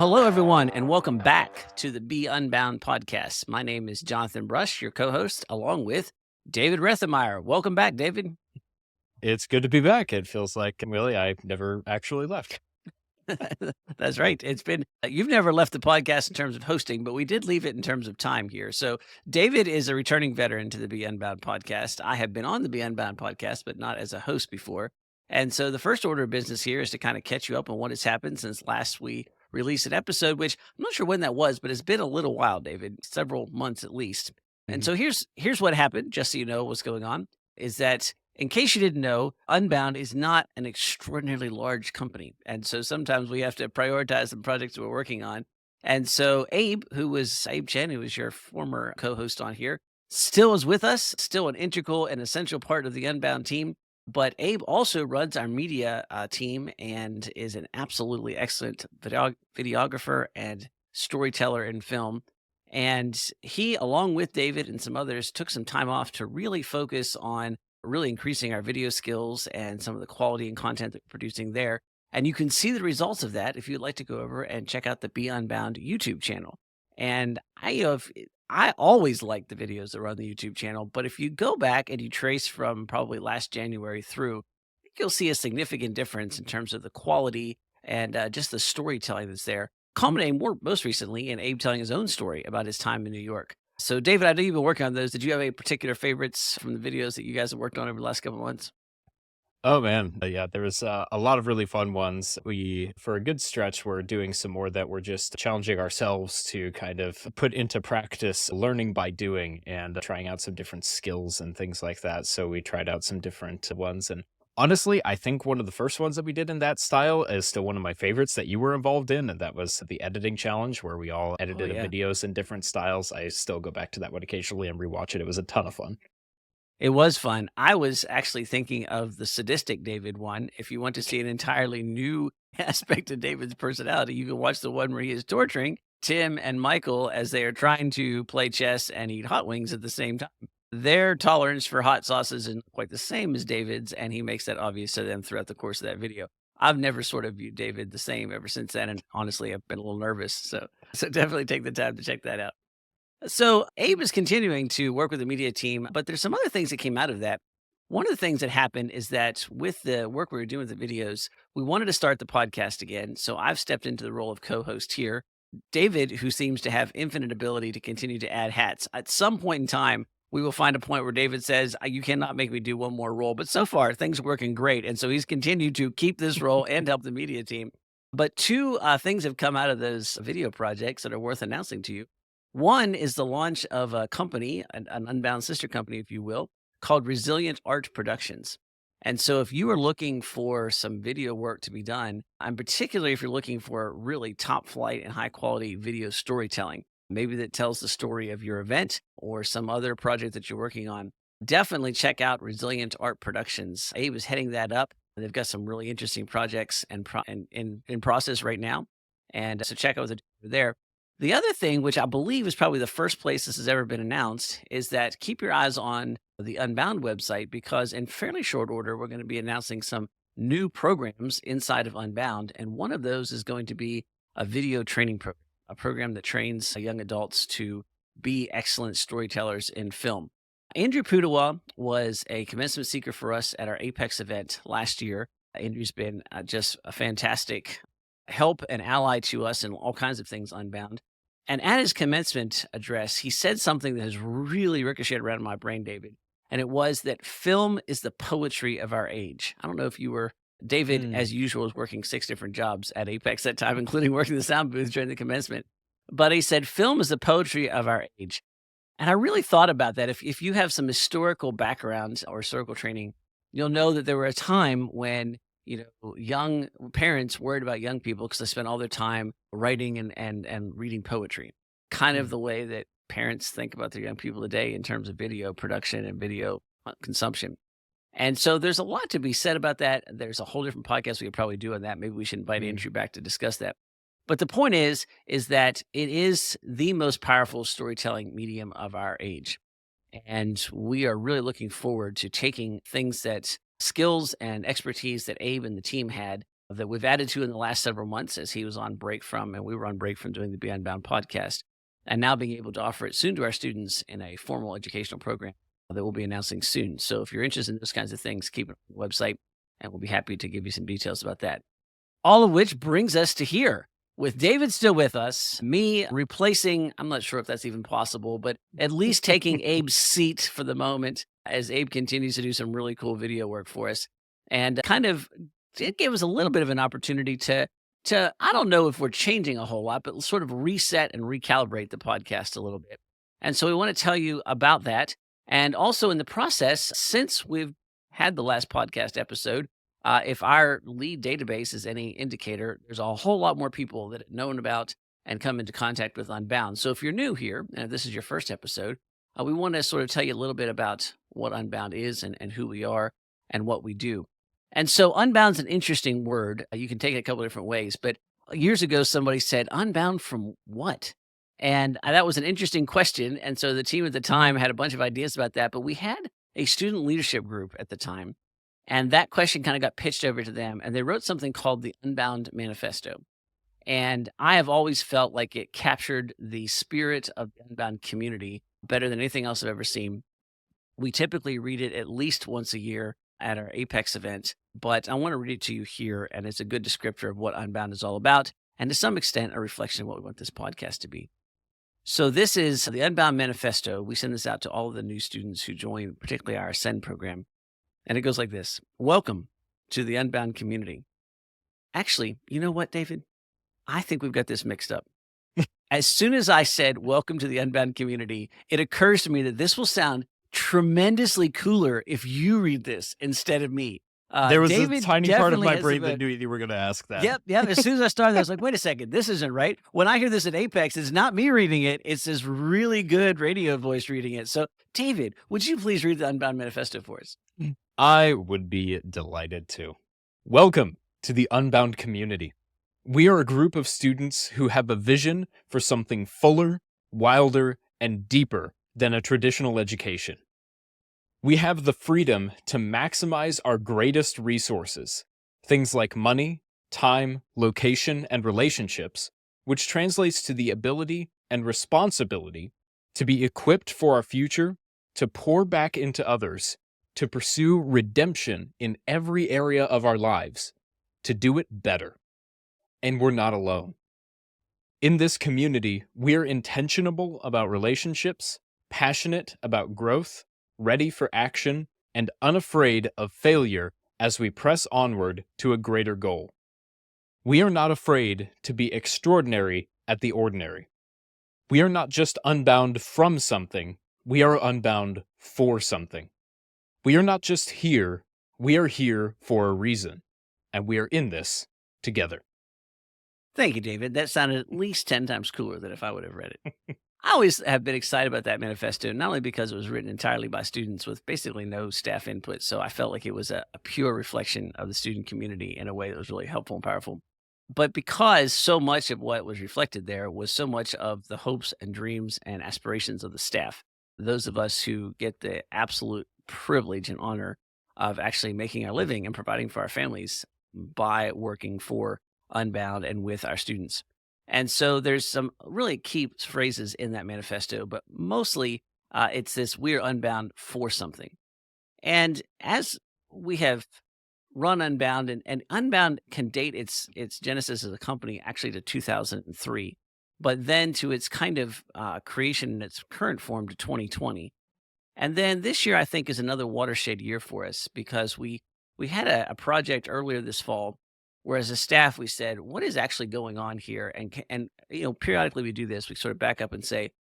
Hello, everyone, and welcome back to the Be Unbound Podcast. My name is Jonathan Brush, your co host, along with David Rethemeyer. Welcome back, David. It's good to be back. It feels like really I never actually left. That's right. It's been, you've never left the podcast in terms of hosting, but we did leave it in terms of time here. So, David is a returning veteran to the Be Unbound Podcast. I have been on the Be Unbound Podcast, but not as a host before. And so, the first order of business here is to kind of catch you up on what has happened since last we released an episode, which I'm not sure when that was, but it's been a little while, David, several months at least. And Mhm. so here's what happened, just so you know what's going on, is that in case you didn't know, Unbound is not an extraordinarily large company. And so sometimes we have to prioritize the projects we're working on. And so Abe Chen, who was your former co-host on here, still is with us, still an integral and essential part of the Unbound team. But Abe also runs our media team and is an absolutely excellent videographer and storyteller in film. And he, along with David and some others, took some time off to really focus on really increasing our video skills and some of the quality and content that we're producing there. And you can see the results of that if you'd like to go over and check out the Be Unbound YouTube channel. And I always like the videos that are on the YouTube channel, but if you go back and you trace from probably last January through, I think you'll see a significant difference in terms of the quality and just the storytelling that's there. Culminating most recently in Abe telling his own story about his time in New York. So, David, I know you've been working on those. Did you have any particular favorites from the videos that you guys have worked on over the last couple of months? Oh man, yeah, there was a lot of really fun ones. We, for a good stretch, were doing some more that were just challenging ourselves to kind of put into practice learning by doing and trying out some different skills and things like that. So we tried out some different ones. And honestly, I think one of the first ones that we did in that style is still one of my favorites that you were involved in. And that was the editing challenge where we all Oh, edited yeah. videos in different styles. I still go back to that one occasionally and rewatch it. It was a ton of fun. It was fun. I was actually thinking of the sadistic David one. If you want to see an entirely new aspect of David's personality, you can watch the one where he is torturing Tim and Michael as they are trying to play chess and eat hot wings at the same time. Their tolerance for hot sauces is quite the same as David's, and he makes that obvious to them throughout the course of that video. I've never sort of viewed David the same ever since then, and honestly, I've been a little nervous. So definitely take the time to check that out. So Abe is continuing to work with the media team, but there's some other things that came out of that. One of the things that happened is that with the work we were doing with the videos, we wanted to start the podcast again. So I've stepped into the role of co-host here. David, who seems to have infinite ability to continue to add hats, at some point in time, we will find a point where David says, You cannot make me do one more role." But so far, things are working great. And so he's continued to keep this role and help the media team. But two things have come out of those video projects that are worth announcing to you. One is the launch of a company, an Unbound sister company, if you will, called Resilient Art Productions. And so if you are looking for some video work to be done, and particularly if you're looking for really top flight and high quality video storytelling, maybe that tells the story of your event or some other project that you're working on, definitely check out Resilient Art Productions. Abe is heading that up. They've got some really interesting projects in process right now. And so check out what they're doing there. The other thing, which I believe is probably the first place this has ever been announced, is that keep your eyes on the Unbound website because in fairly short order, we're going to be announcing some new programs inside of Unbound. And one of those is going to be a video training program, a program that trains young adults to be excellent storytellers in film. Andrew Pudawa was a commencement seeker for us at our Apex event last year. Andrew's been just a fantastic help and ally to us in all kinds of things Unbound. And at his commencement address, he said something that has really ricocheted around in my brain, David. And it was that film is the poetry of our age. I don't know if you were, David, Mm. as usual, was working 6 different jobs at Apex that time, including working the sound booth during the commencement. But he said, film is the poetry of our age. And I really thought about that. If you have some historical background or historical training, you'll know that there were a time when young parents worried about young people because they spent all their time writing and reading poetry. Kind of Mm. the way that parents think about their young people today in terms of video production and video consumption. And so there's a lot to be said about that. There's a whole different podcast we could probably do on that. Maybe we should invite Mm. Andrew back to discuss that. But the point is that it is the most powerful storytelling medium of our age. And we are really looking forward to taking things that skills and expertise that Abe and the team had that we've added to in the last several months as he was on break from, and we were on break from doing the Be Unbound podcast, and now being able to offer it soon to our students in a formal educational program that we'll be announcing soon. So if you're interested in those kinds of things, keep it on the website, and we'll be happy to give you some details about that. All of which brings us to here. With David still with us, me replacing, I'm not sure if that's even possible, but at least taking Abe's seat for the moment as Abe continues to do some really cool video work for us. And kind of, it gave us a little bit of an opportunity to I don't know if we're changing a whole lot, but sort of reset and recalibrate the podcast a little bit. And so we want to tell you about that. And also in the process, since we've had the last podcast episode, if our lead database is any indicator, there's a whole lot more people that have known about and come into contact with Unbound. So if you're new here, and if this is your first episode, we want to sort of tell you a little bit about what Unbound is and who we are and what we do. And so Unbound's an interesting word. You can take it a couple different ways, but years ago, somebody said, Unbound from what? And that was an interesting question. And so the team at the time had a bunch of ideas about that, but we had a student leadership group at the time. And that question kind of got pitched over to them, and they wrote something called the Unbound Manifesto. And I have always felt like it captured the spirit of the Unbound community better than anything else I've ever seen. We typically read it at least once a year at our Apex event, but I want to read it to you here, and it's a good descriptor of what Unbound is all about, and to some extent, a reflection of what we want this podcast to be. So this is the Unbound Manifesto. We send this out to all of the new students who join, particularly our Ascend program. And it goes like this. Welcome to the Unbound community. Actually, you know what, David? I think we've got this mixed up. As soon as I said, welcome to the Unbound community, it occurs to me that this will sound tremendously cooler if you read this instead of me. There was David a tiny part of definitely my has brain the- that knew you were going to ask that. Yep. As soon as I started, I was like, wait a second, this isn't right. When I hear this at Apex, it's not me reading it. It's this really good radio voice reading it. So, David, would you please read the Unbound Manifesto for us? I would be delighted to. Welcome to the Unbound community. We are a group of students who have a vision for something fuller, wilder, and deeper than a traditional education. We have the freedom to maximize our greatest resources, things like money, time, location, and relationships, which translates to the ability and responsibility to be equipped for our future, to pour back into others, to pursue redemption in every area of our lives, to do it better. And we're not alone. In this community, we're intentional about relationships, passionate about growth, ready for action, and unafraid of failure as we press onward to a greater goal. We are not afraid to be extraordinary at the ordinary. We are not just unbound from something, we are unbound for something. We are not just here, we are here for a reason, and we are in this together. Thank you, David. That sounded at least 10 times cooler than if I would have read it. I always have been excited about that manifesto, not only because it was written entirely by students with basically no staff input, so I felt like it was a pure reflection of the student community in a way that was really helpful and powerful, but because so much of what was reflected there was so much of the hopes and dreams and aspirations of the staff, those of us who get the absolute privilege and honor of actually making our living and providing for our families by working for Unbound and with our students. And so there's some really key phrases in that manifesto, but mostly it's this, we're unbound for something. And as we have run Unbound, and Unbound can date its genesis as a company actually to 2003, but then to its kind of creation in its current form to 2020. And then this year, I think, is another watershed year for us because we had a project earlier this fall where as a staff, we said, what is actually going on here? And periodically we do this. We sort of back up and say,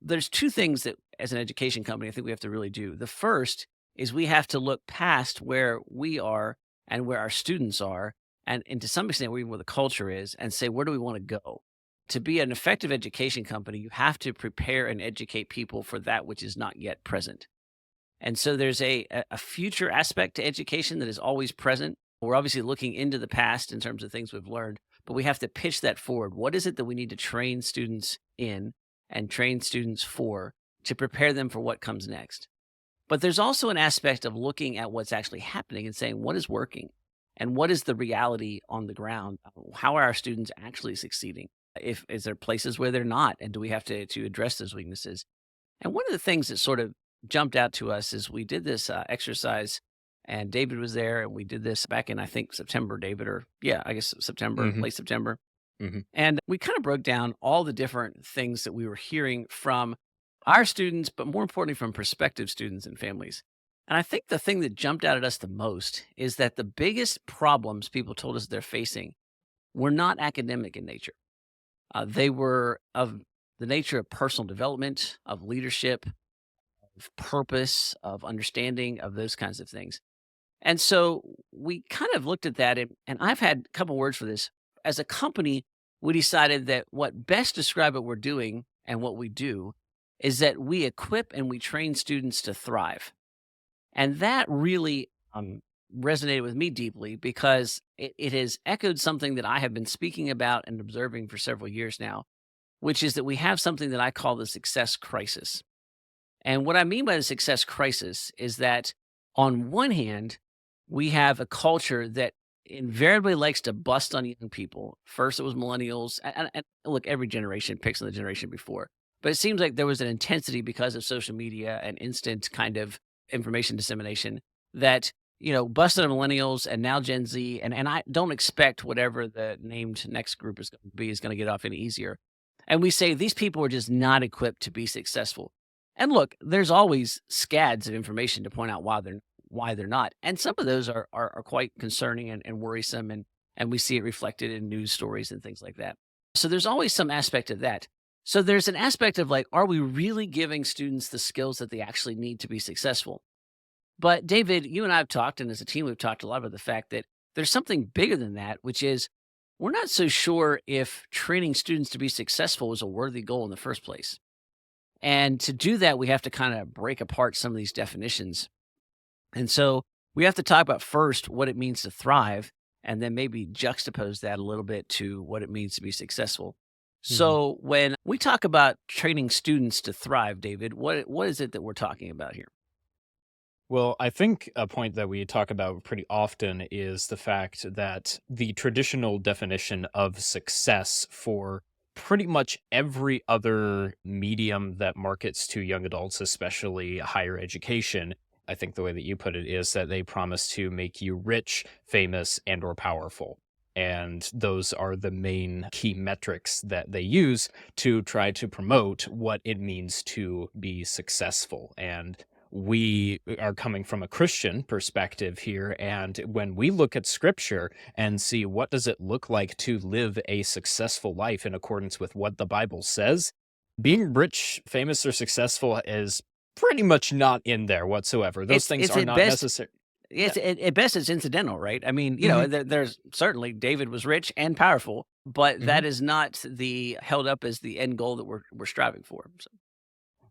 there's two things that as an education company, I think we have to really do. The first is we have to look past where we are and where our students are, and to some extent, where the culture is, and say, where do we want to go? To be an effective education company, you have to prepare and educate people for that which is not yet present. And so there's a future aspect to education that is always present. We're obviously looking into the past in terms of things we've learned, but we have to pitch that forward. What is it that we need to train students in and train students for to prepare them for what comes next? But there's also an aspect of looking at what's actually happening and saying, what is working? and what is the reality on the ground? How are our students actually succeeding? If is there places where they're not, and do we have to address those weaknesses? And one of the things that sort of jumped out to us is we did this exercise, and David was there, and we did this back in, I think, September, David, or yeah, I guess September, Hmm. late September. Hmm. And we kind of broke down all the different things that we were hearing from our students, but more importantly, from prospective students and families. And I think the thing that jumped out at us the most is that the biggest problems people told us they're facing were not academic in nature. They were of the nature of personal development, of leadership, of purpose, of understanding, of those kinds of things. And so we kind of looked at that, and I've had a couple words for this. As a company, we decided that what best describe what we're doing and what we do is that we equip and we train students to thrive. And that really resonated with me deeply because it has echoed something that I have been speaking about and observing for several years now, which is that we have something that I call the success crisis. And what I mean by the success crisis is that on one hand, we have a culture that invariably likes to bust on young people. First, it was millennials. And look, every generation picks on the generation before. But it seems like there was an intensity because of social media and instant kind of information dissemination that, busted on millennials and now Gen Z. And I don't expect whatever the named next group is going to be is going to get off any easier. And we say these people are just not equipped to be successful. And look, there's always scads of information to point out why they're not. And some of those are quite concerning and worrisome, and we see it reflected in news stories and things like that. So there's always some aspect of that. So there's an aspect of like, are we really giving students the skills that they actually need to be successful? But David, you and I have talked, and as a team, we've talked a lot about the fact that there's something bigger than that, which is we're not so sure if training students to be successful is a worthy goal in the first place. And to do that, we have to kind of break apart some of these definitions. And so we have to talk about first what it means to thrive, and then maybe juxtapose that a little bit to what it means to be successful. Hmm. So when we talk about training students to thrive, David, what is it that we're talking about here? Well, I think a point that we talk about pretty often is the fact that the traditional definition of success for pretty much every other medium that markets to young adults, especially higher education, I think the way that you put it is that they promise to make you rich, famous, and or powerful. And those are the main key metrics that they use to try to promote what it means to be successful. And we are coming from a Christian perspective here, and when we look at scripture and see what does it look like to live a successful life in accordance with what the Bible says, being rich, famous, or successful is pretty much not in there whatsoever. Those things It's are at not best necessary. Yeah. at best it's incidental, right? I mean, Hmm. there's certainly David was rich and powerful, but Hmm. that is not the held up as the end goal that we're striving for. So.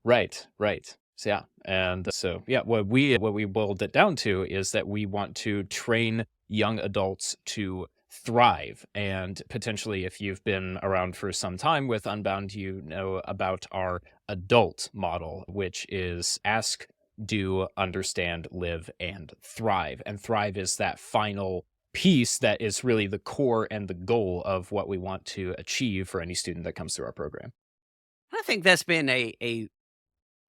Right, right. So, yeah, and so yeah, what we boiled it down to is that we want to train young adults to thrive, and potentially, if you've been around for some time with Unbound, you know about our adult model, which is ask, do, understand, live, and thrive. And thrive is that final piece that is really the core and the goal of what we want to achieve for any student that comes through our program. I think that's been a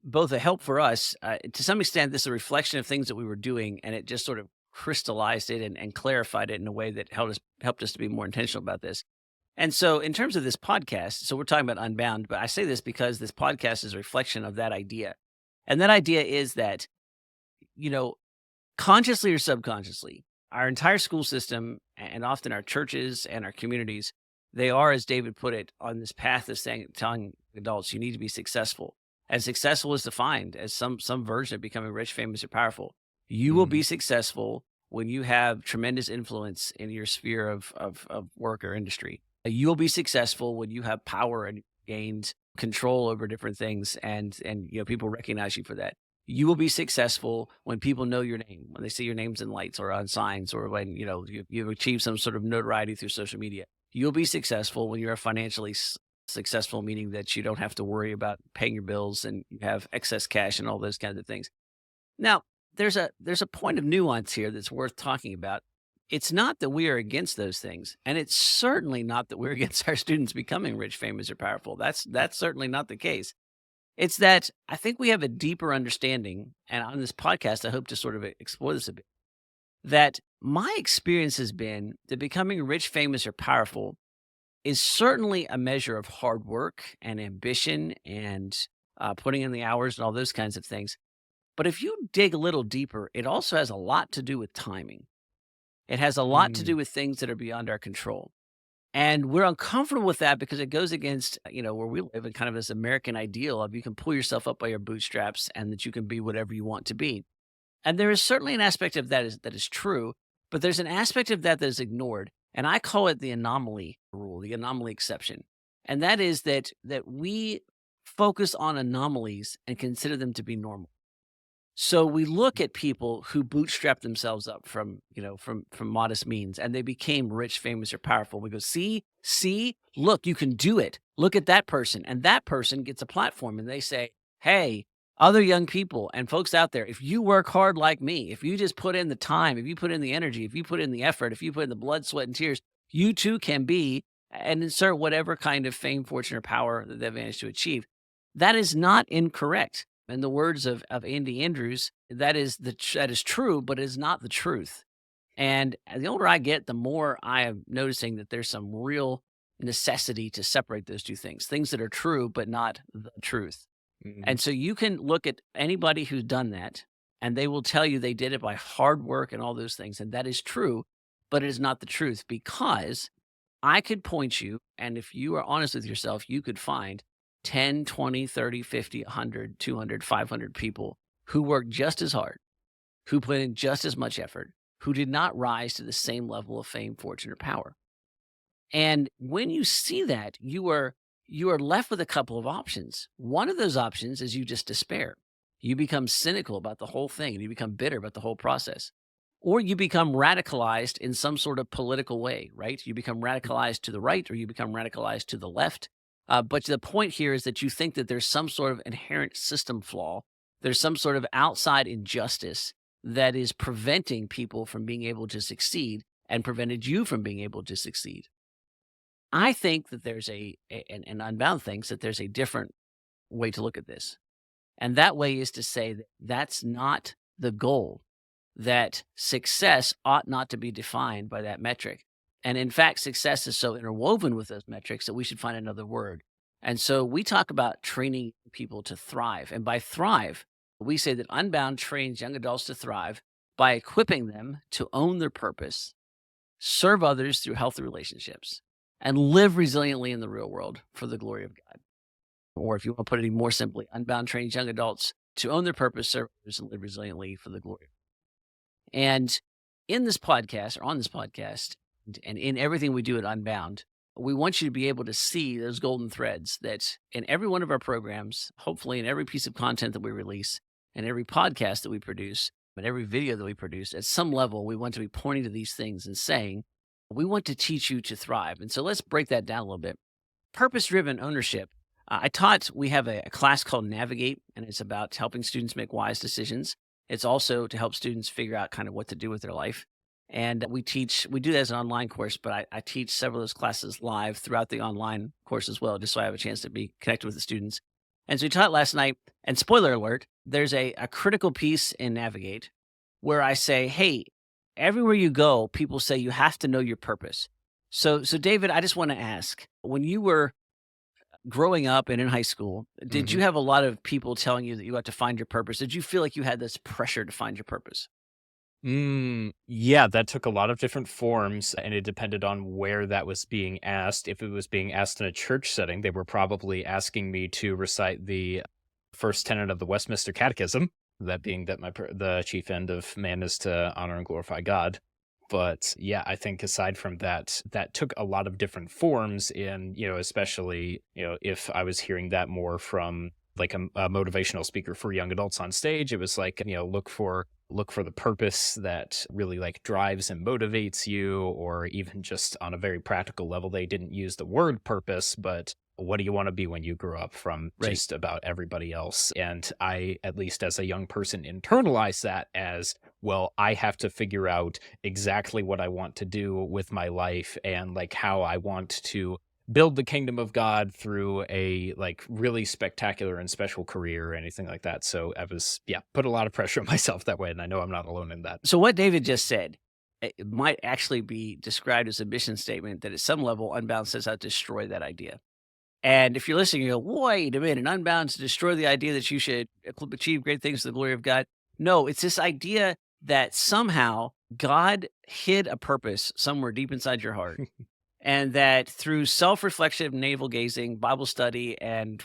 both a help for us. To some extent, this is a reflection of things that we were doing, and it just sort of crystallized it and clarified it in a way that helped us to be more intentional about this. And so, in terms of this podcast, so we're talking about Unbound, but I say this because this podcast is a reflection of that idea, and that idea is that you know, consciously or subconsciously, our entire school system and often our churches and our communities, they are, as David put it, on this path of telling adults you need to be successful. And successful is defined as some version of becoming rich, famous, or powerful. You will Mhm. be successful when you have tremendous influence in your sphere of work or industry. You will be successful when you have power and gained control over different things, and people recognize you for that. You will be successful when people know your name, when they see your names in lights or on signs, or when you've achieved some sort of notoriety through social media. You'll be successful when you're financially successful, meaning that you don't have to worry about paying your bills and you have excess cash and all those kinds of things. Now, there's a point of nuance here that's worth talking about. It's not that we are against those things, and it's certainly not that we're against our students becoming rich, famous, or powerful. That's certainly not the case. It's that I think we have a deeper understanding, and on this podcast, I hope to sort of explore this a bit, that my experience has been that becoming rich, famous, or powerful is certainly a measure of hard work and ambition and putting in the hours and all those kinds of things. But if you dig a little deeper, it also has a lot to do with timing. It has a lot to do Mm, with things that are beyond our control. And we're uncomfortable with that because it goes against, where we live in kind of this American ideal of you can pull yourself up by your bootstraps and that you can be whatever you want to be. And there is certainly an aspect of that is true, but there's an aspect of that is ignored. And I call it the anomaly rule, the anomaly exception. And that is that we focus on anomalies and consider them to be normal. So we look at people who bootstrap themselves up from modest means and they became rich, famous, or powerful. We go, see, look, you can do it. Look at that person. And that person gets a platform and they say, hey, other young people and folks out there, if you work hard like me, if you just put in the time, if you put in the energy, if you put in the effort, if you put in the blood, sweat, and tears, you too can be and insert whatever kind of fame, fortune, or power that they've managed to achieve. That is not incorrect. In the words of Andy Andrews, that is true, but it is not the truth. And the older I get, the more I am noticing that there's some real necessity to separate those two things, things that are true, but not the truth. mhm. And so you can look at anybody who's done that, and they will tell you they did it by hard work and all those things. And that is true, but it is not the truth because I could point you, and if you are honest with yourself, you could find 10, 20, 30, 50, 100, 200, 500 people who worked just as hard, who put in just as much effort, who did not rise to the same level of fame, fortune, or power. And when you see that, you are left with a couple of options. One of those options is you just despair. You become cynical about the whole thing and you become bitter about the whole process. Or you become radicalized in some sort of political way, right? You become radicalized to the right or you become radicalized to the left. But the point here is that you think that there's some sort of inherent system flaw. There's some sort of outside injustice that is preventing people from being able to succeed and prevented you from being able to succeed. I think that there's and Unbound thinks that there's a different way to look at this. And that way is to say that that's not the goal, that success ought not to be defined by that metric. And in fact, success is so interwoven with those metrics that we should find another word. And so we talk about training people to thrive. And by thrive, we say that Unbound trains young adults to thrive by equipping them to own their purpose, serve others through healthy relationships, and live resiliently in the real world for the glory of God. Or if you want to put it even more simply, Unbound trains young adults to own their purpose, serve others, and live resiliently for the glory. And in this podcast, or on this podcast, and in everything we do at Unbound, we want you to be able to see those golden threads that in every one of our programs, hopefully in every piece of content that we release, and every podcast that we produce, and every video that we produce, at some level, we want to be pointing to these things and saying, we want to teach you to thrive. And so let's break that down a little bit. Purpose-driven ownership. We have a class called Navigate, and it's about helping students make wise decisions. It's also to help students figure out kind of what to do with their life. And we do that as an online course, but I teach several of those classes live throughout the online course as well, just so I have a chance to be connected with the students. And so we taught last night, and spoiler alert, there's a critical piece in Navigate where I say, hey, everywhere you go, people say you have to know your purpose. So David, I just want to ask, when you were growing up and in high school, did Mhm. you have a lot of people telling you that you had to find your purpose? Did you feel like you had this pressure to find your purpose? Yeah, that took a lot of different forms, and it depended on where that was being asked. If it was being asked in a church setting, they were probably asking me to recite the first tenet of the Westminster Catechism, that being that the chief end of man is to honor and glorify God. But yeah, I think aside from that, that took a lot of different forms in, especially, if I was hearing that more from like a motivational speaker for young adults on stage, it was like, look for the purpose that really like drives and motivates you, or even just on a very practical level, they didn't use the word purpose, but what do you want to be when you grow up from Right. just about everybody else? And I, at least as a young person, internalized that as well, I have to figure out exactly what I want to do with my life and like how I want to build the kingdom of God through a like really spectacular and special career or anything like that. So I was, yeah, put a lot of pressure on myself that way. And I know I'm not alone in that. So what David just said, it might actually be described as a mission statement that at some level Unbound says how to destroy that idea. And if you're listening, you go, wait a minute, Unbound to destroy the idea that you should achieve great things to the glory of God. No, it's this idea that somehow God hid a purpose somewhere deep inside your heart. And that through self-reflection, navel gazing, Bible study, and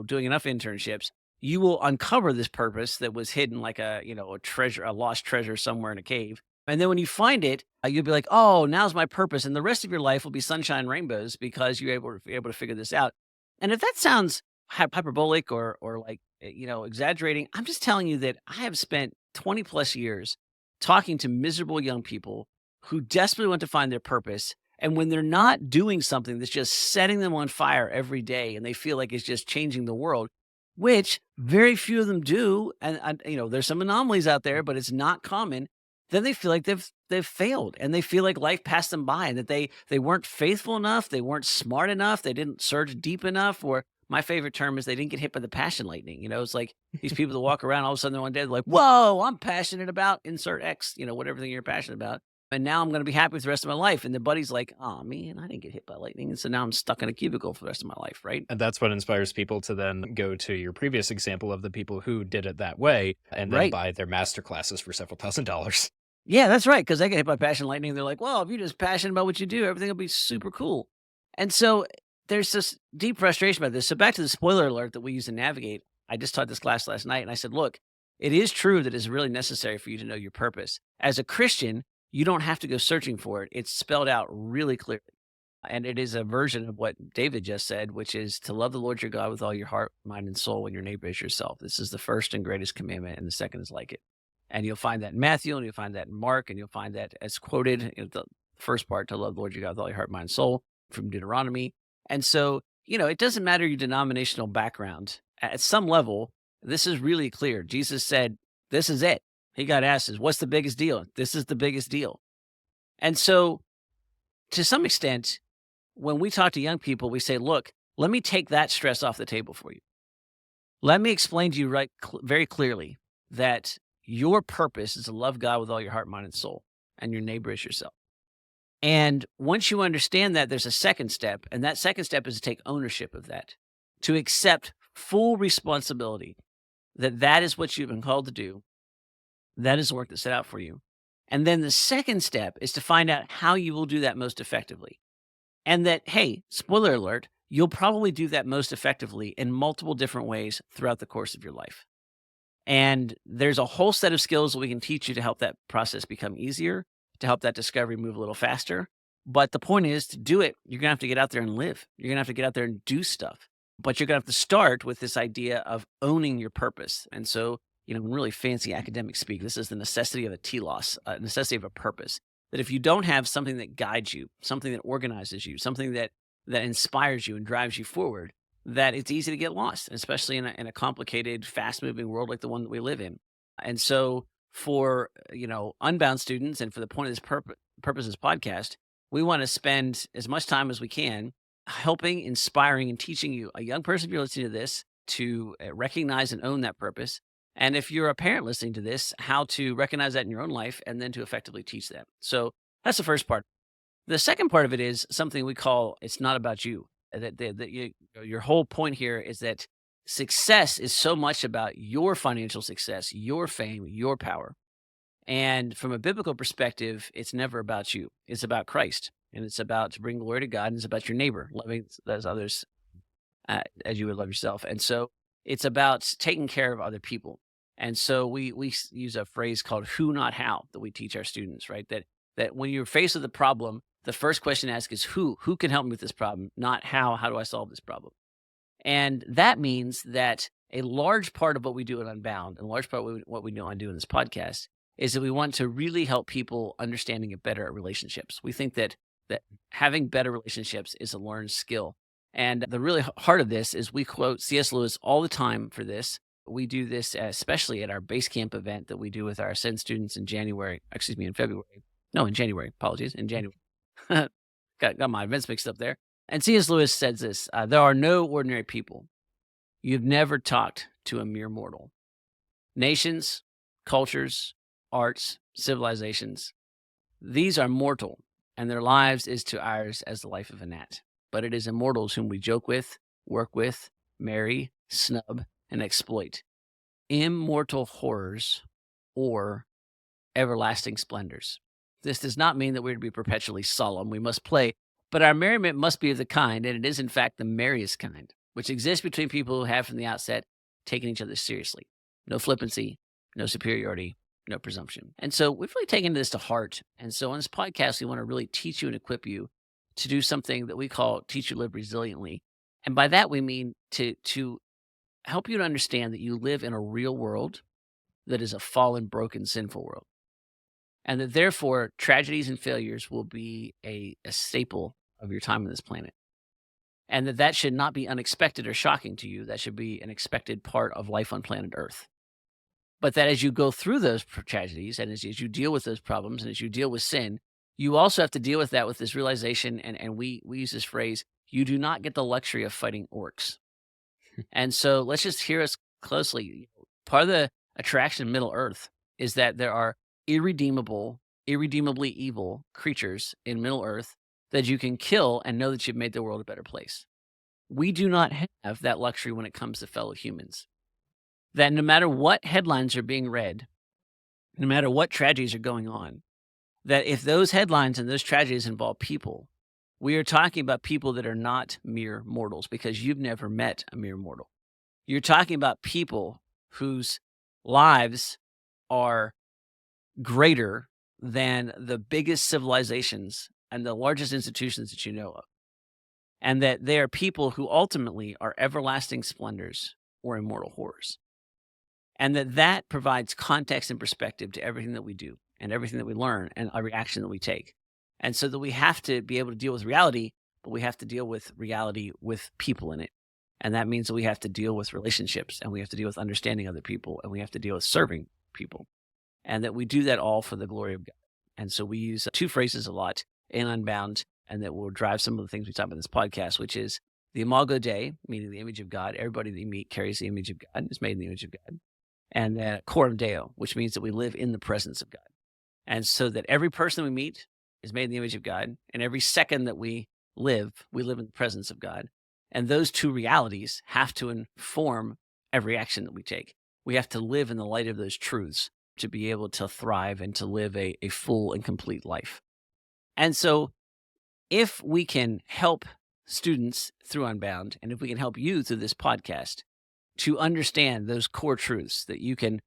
doing enough internships, you will uncover this purpose that was hidden like a treasure, a lost treasure somewhere in a cave. And then when you find it, you'll be like, "Oh, now's my purpose," and the rest of your life will be sunshine and rainbows because you're able to figure this out. And if that sounds hyperbolic or like exaggerating, I'm just telling you that I have spent 20 plus years talking to miserable young people who desperately want to find their purpose. And when they're not doing something that's just setting them on fire every day and they feel like it's just changing the world, which very few of them do, and there's some anomalies out there, but it's not common, then they feel like they've failed and they feel like life passed them by and that they weren't faithful enough, they weren't smart enough, they didn't surge deep enough, or my favorite term is they didn't get hit by the passion lightning. It's like these people that walk around all of a sudden they're one day they're like, whoa, I'm passionate about insert X, whatever thing you're passionate about. And now I'm going to be happy with the rest of my life. And the buddy's like, oh man, I didn't get hit by lightning. And so now I'm stuck in a cubicle for the rest of my life, right? And that's what inspires people to then go to your previous example of the people who did it that way and then Right. buy their master classes for several $1,000s. Yeah, that's right. Because they get hit by passion lightning. They're like, well, if you're just passionate about what you do, everything will be super cool. And so there's this deep frustration about this. So back to the spoiler alert that we use to navigate. I just taught this class last night and I said, look, it is true that it's really necessary for you to know your purpose. As a Christian, you don't have to go searching for it. It's spelled out really clearly. And it is a version of what David just said, which is to love the Lord your God with all your heart, mind, and soul, and your neighbor as yourself. This is the first and greatest commandment, and the second is like it. And you'll find that in Matthew, and you'll find that in Mark, and you'll find that as quoted in the first part, to love the Lord your God with all your heart, mind, and soul, from Deuteronomy. And so, it doesn't matter your denominational background. At some level, this is really clear. Jesus said, this is it. He got asked, what's the biggest deal? This is the biggest deal. And so, to some extent, when we talk to young people, we say, look, let me take that stress off the table for you. Let me explain to you very clearly that your purpose is to love God with all your heart, mind, and soul, and your neighbor as yourself. And once you understand that, there's a second step, and that second step is to take ownership of that, to accept full responsibility that that is what you've been called to do. That is the work that's set out for you. And then the second step is to find out how you will do that most effectively. And that, hey, spoiler alert, you'll probably do that most effectively in multiple different ways throughout the course of your life. And there's a whole set of skills that we can teach you to help that process become easier, to help that discovery move a little faster. But the point is, to do it, you're going to have to get out there and live. You're going to have to get out there and do stuff. But you're going to have to start with this idea of owning your purpose. And so, in really fancy academic speak, this is the necessity of a telos, a necessity of a purpose. That if you don't have something that guides you, something that organizes you, something that inspires you and drives you forward, that it's easy to get lost, especially in a complicated, fast-moving world like the one that we live in. And so for, Unbound students and for the point of this Purposes podcast, we want to spend as much time as we can helping, inspiring, and teaching you, a young person, if you're listening to this, to recognize and own that purpose. And if you're a parent listening to this, how to recognize that in your own life and then to effectively teach that. So that's the first part. The second part of it is something we call, it's not about you. Your whole point here is that success is so much about your financial success, your fame, your power. And from a biblical perspective, it's never about you. It's about Christ. And it's about to bring glory to God. And it's about your neighbor, loving those others as you would love yourself. And so it's about taking care of other people. And so we use a phrase called who, not how, that we teach our students, right? That when you're faced with a problem, the first question to ask is who can help me with this problem, not how do I solve this problem? And that means that a large part of what we do at Unbound, and a large part of what we do in this podcast, is that we want to really help people understand and get better at relationships. We think that having better relationships is a learned skill. And the really heart of this is we quote C.S. Lewis all the time for this. We do this especially at our base camp event that we do with our Ascend students in February. No, in January. Apologies, in January. got my events mixed up there. And C.S. Lewis says this: there are no ordinary people. You've never talked to a mere mortal. Nations, cultures, arts, civilizations, these are mortal, and their lives is to ours as the life of a gnat. But it is immortals whom we joke with, work with, marry, snub, and exploit. Immortal horrors or everlasting splendors. This does not mean that we're to be perpetually solemn. We must play, but our merriment must be of the kind, and it is in fact the merriest kind, which exists between people who have from the outset taken each other seriously. No flippancy, no superiority, no presumption. And so we've really taken this to heart. And so on this podcast, we want to really teach you and equip you to do something that we call teach you live resiliently. And by that, we mean to help you to understand that you live in a real world that is a fallen, broken, sinful world. And that therefore, tragedies and failures will be a staple of your time on this planet. And that should not be unexpected or shocking to you. That should be an expected part of life on planet Earth. But that as you go through those tragedies and as you deal with those problems and as you deal with sin, you also have to deal with that with this realization. And we use this phrase, you do not get the luxury of fighting orcs. And so let's just hear us closely. Part of the attraction of Middle Earth is that there are irredeemably evil creatures in Middle Earth that you can kill and know that you've made the world a better place. We do not have that luxury when it comes to fellow humans. That no matter what headlines are being read, no matter what tragedies are going on, that if those headlines and those tragedies involve people, we are talking about people that are not mere mortals because you've never met a mere mortal. You're talking about people whose lives are greater than the biggest civilizations and the largest institutions that you know of. And that they are people who ultimately are everlasting splendors or immortal horrors. And that provides context and perspective to everything that we do and everything that we learn and every action that we take. And so that we have to be able to deal with reality, but we have to deal with reality with people in it. And that means that we have to deal with relationships and we have to deal with understanding other people and we have to deal with serving people. And that we do that all for the glory of God. And so we use two phrases a lot in Unbound, and that will drive some of the things we talk about in this podcast, which is the Imago Dei, meaning the image of God. Everybody that you meet carries the image of God, is made in the image of God. And then Coram Deo, which means that we live in the presence of God. And so that every person we meet is made in the image of God. And every second that we live in the presence of God. And those two realities have to inform every action that we take. We have to live in the light of those truths to be able to thrive and to live a full and complete life. And so if we can help students through Unbound, and if we can help you through this podcast to understand those core truths, that you can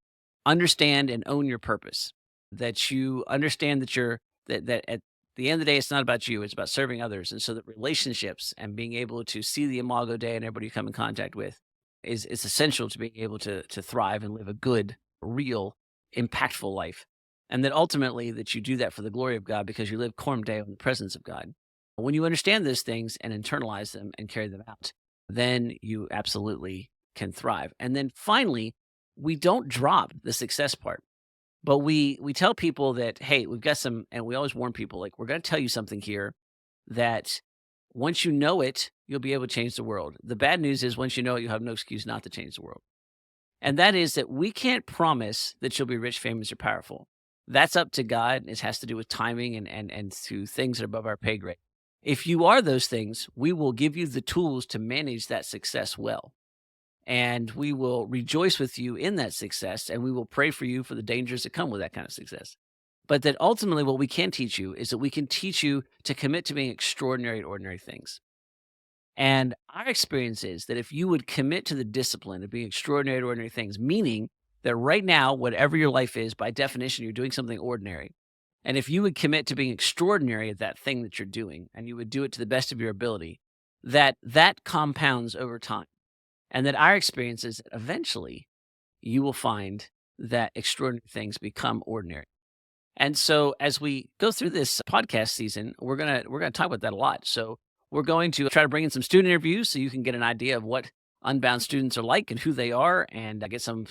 understand and own your purpose, that you understand that at the end of the day, it's not about you, it's about serving others. And so that relationships and being able to see the Imago Dei and everybody you come in contact with is essential to being able to thrive and live a good, real, impactful life. And that ultimately that you do that for the glory of God because you live Coram Deo in the presence of God. When you understand those things and internalize them and carry them out, then you absolutely can thrive. And then finally, we don't drop the success part, but we tell people that, hey, we've got some, and we always warn people, like, we're going to tell you something here that once you know it, you'll be able to change the world. The bad news is once you know it, you have no excuse not to change the world. And that is that we can't promise that you'll be rich, famous, or powerful. That's up to God. It has to do with timing and to things that are above our pay grade. If you are those things, we will give you the tools to manage that success well. And we will rejoice with you in that success, and we will pray for you for the dangers that come with that kind of success. But that ultimately what we can teach you is that we can teach you to commit to being extraordinary at ordinary things. And our experience is that if you would commit to the discipline of being extraordinary at ordinary things, meaning that right now, whatever your life is, by definition, you're doing something ordinary. And if you would commit to being extraordinary at that thing that you're doing, and you would do it to the best of your ability, that compounds over time. And that our experience is that eventually you will find that extraordinary things become ordinary. And so as we go through this podcast season, we're gonna talk about that a lot. So we're going to try to bring in some student interviews so you can get an idea of what Unbound students are like and who they are, and get some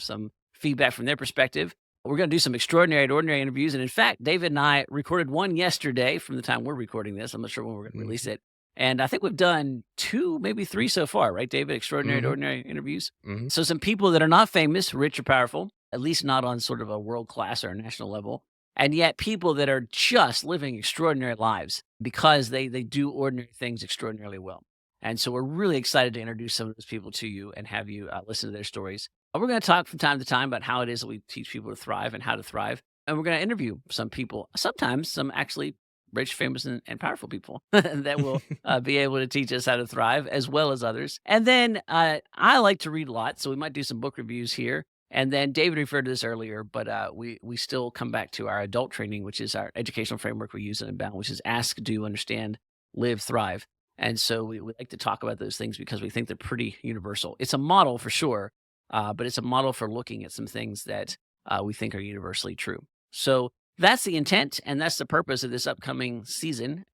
feedback from their perspective. We're going to do some extraordinary and ordinary interviews. And in fact, David and I recorded one yesterday from the time we're recording this. I'm not sure when we're going to release it. And I think we've done 2, maybe 3 so far, right, David? Extraordinary and ordinary interviews. So some people that are not famous, rich, or powerful, at least not on sort of a world class or a national level. And yet people that are just living extraordinary lives because they do ordinary things extraordinarily well. And so we're really excited to introduce some of those people to you and have you listen to their stories. We're going to talk from time to time about how it is that we teach people to thrive and how to thrive. And we're going to interview some people, sometimes some actually rich, famous, and powerful people that will be able to teach us how to thrive, as well as others. And then I like to read a lot, so we might do some book reviews here. And then David referred to this earlier, but we still come back to our adult training, which is our educational framework we use in Unbound, which is ask, do, understand, live, thrive. And so we like to talk about those things because we think they're pretty universal. It's a model for sure, but it's a model for looking at some things that we think are universally true. So that's the intent, and that's the purpose of this upcoming season,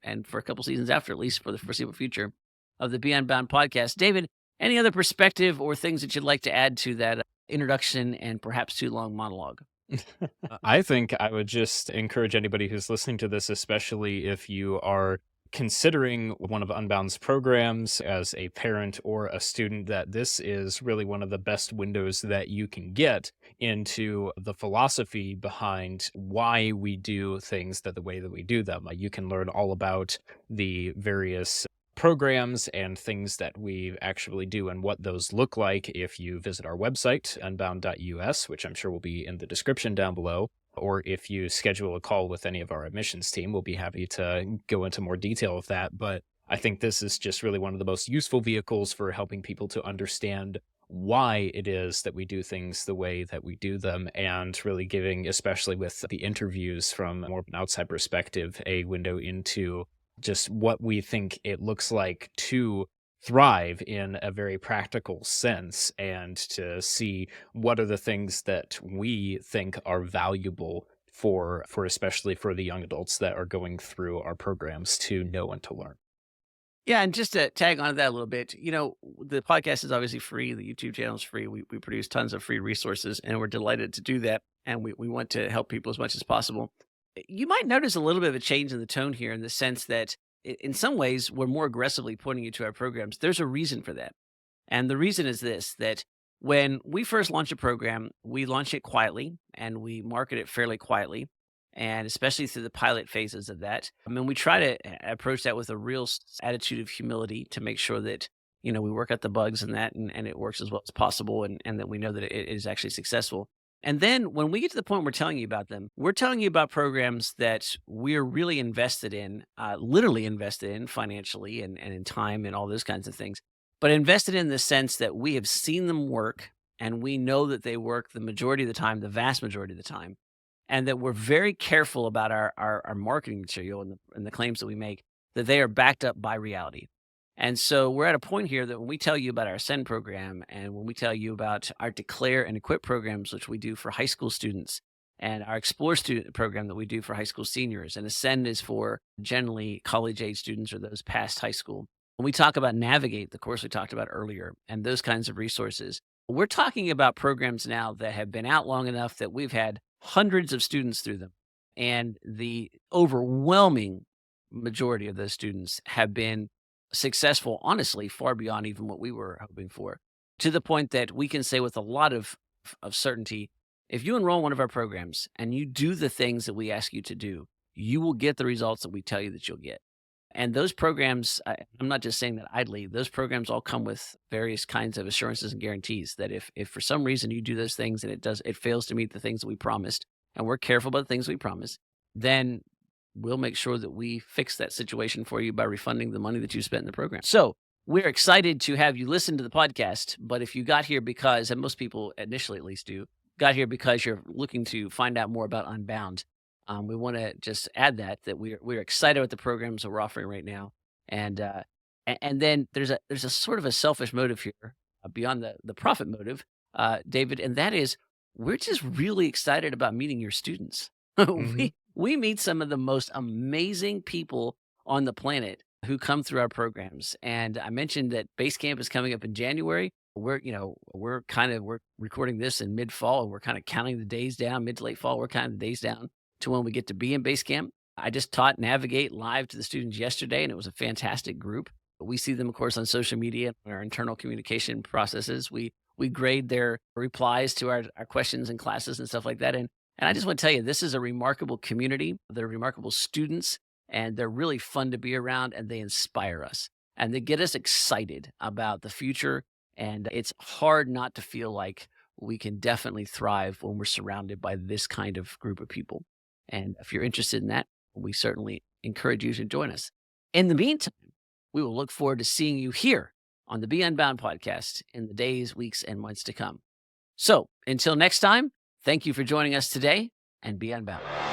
and for a couple seasons after, at least for the foreseeable future, of the Be Unbound podcast. David, any other perspective or things that you'd like to add to that introduction and perhaps too long monologue? I think I would just encourage anybody who's listening to this, especially if you are considering one of Unbound's programs as a parent or a student, that this is really one of the best windows that you can get into the philosophy behind why we do things the way that we do them. You can learn all about the various programs and things that we actually do and what those look like if you visit our website, unbound.us, which I'm sure will be in the description down below. Or if you schedule a call with any of our admissions team, we'll be happy to go into more detail of that. But I think this is just really one of the most useful vehicles for helping people to understand why it is that we do things the way that we do them, and really giving, especially with the interviews from more of an outside perspective, a window into just what we think it looks like to thrive in a very practical sense, and to see what are the things that we think are valuable for especially for the young adults that are going through our programs to know and to learn. Yeah, and just to tag on to that a little bit, the podcast is obviously free. The YouTube channel is free. We produce tons of free resources, and we're delighted to do that. And we want to help people as much as possible. You might notice a little bit of a change in the tone here, in the sense that in some ways we're more aggressively pointing you to our programs. There's a reason for that. And the reason is this, that when we first launch a program, we launch it quietly and we market it fairly quietly, and especially through the pilot phases of that. I mean, we try to approach that with a real attitude of humility to make sure that, we work out the bugs in that, and it works as well as possible, and that we know that it is actually successful. And then when we get to the point we're telling you about them, we're telling you about programs that we're really invested in, literally invested in financially and in time and all those kinds of things, but invested in the sense that we have seen them work, and we know that they work the majority of the time, the vast majority of the time, and that we're very careful about our marketing material and the claims that we make, that they are backed up by reality. And so we're at a point here that when we tell you about our Ascend program, and when we tell you about our Declare and Equip programs, which we do for high school students, and our Explore student program that we do for high school seniors, and Ascend is for generally college-age students or those past high school. When we talk about Navigate, the course we talked about earlier, and those kinds of resources, we're talking about programs now that have been out long enough that we've had hundreds of students through them. And the overwhelming majority of those students have been successful, honestly, far beyond even what we were hoping for, to the point that we can say with a lot of certainty, if you enroll in one of our programs and you do the things that we ask you to do, you will get the results that we tell you that you'll get. And those programs, I'm not just saying that idly, those programs all come with various kinds of assurances and guarantees that if for some reason you do those things and it fails to meet the things that we promised, and we're careful about the things we promise, then we'll make sure that we fix that situation for you by refunding the money that you spent in the program. So we're excited to have you listen to the podcast. But if you got here because, and most people initially at least do, got here because you're looking to find out more about Unbound, we want to just add that we're excited about the programs that we're offering right now. And then there's a sort of a selfish motive here beyond the profit motive, David, and that is we're just really excited about meeting your students. We meet some of the most amazing people on the planet who come through our programs. And I mentioned that Base Camp is coming up in January. We're recording this in mid-fall, and we're kind of counting the days down, mid to late fall. We're counting the days down to when we get to be in Base Camp. I just taught Navigate live to the students yesterday, and it was a fantastic group. We see them, of course, on social media, our internal communication processes. We grade their replies to our questions in classes and stuff like that. And I just want to tell you, this is a remarkable community. They're remarkable students, and they're really fun to be around, and they inspire us. And they get us excited about the future. And it's hard not to feel like we can definitely thrive when we're surrounded by this kind of group of people. And if you're interested in that, we certainly encourage you to join us. In the meantime, we will look forward to seeing you here on the Be Unbound podcast in the days, weeks, and months to come. So until next time, thank you for joining us today, and be unbound.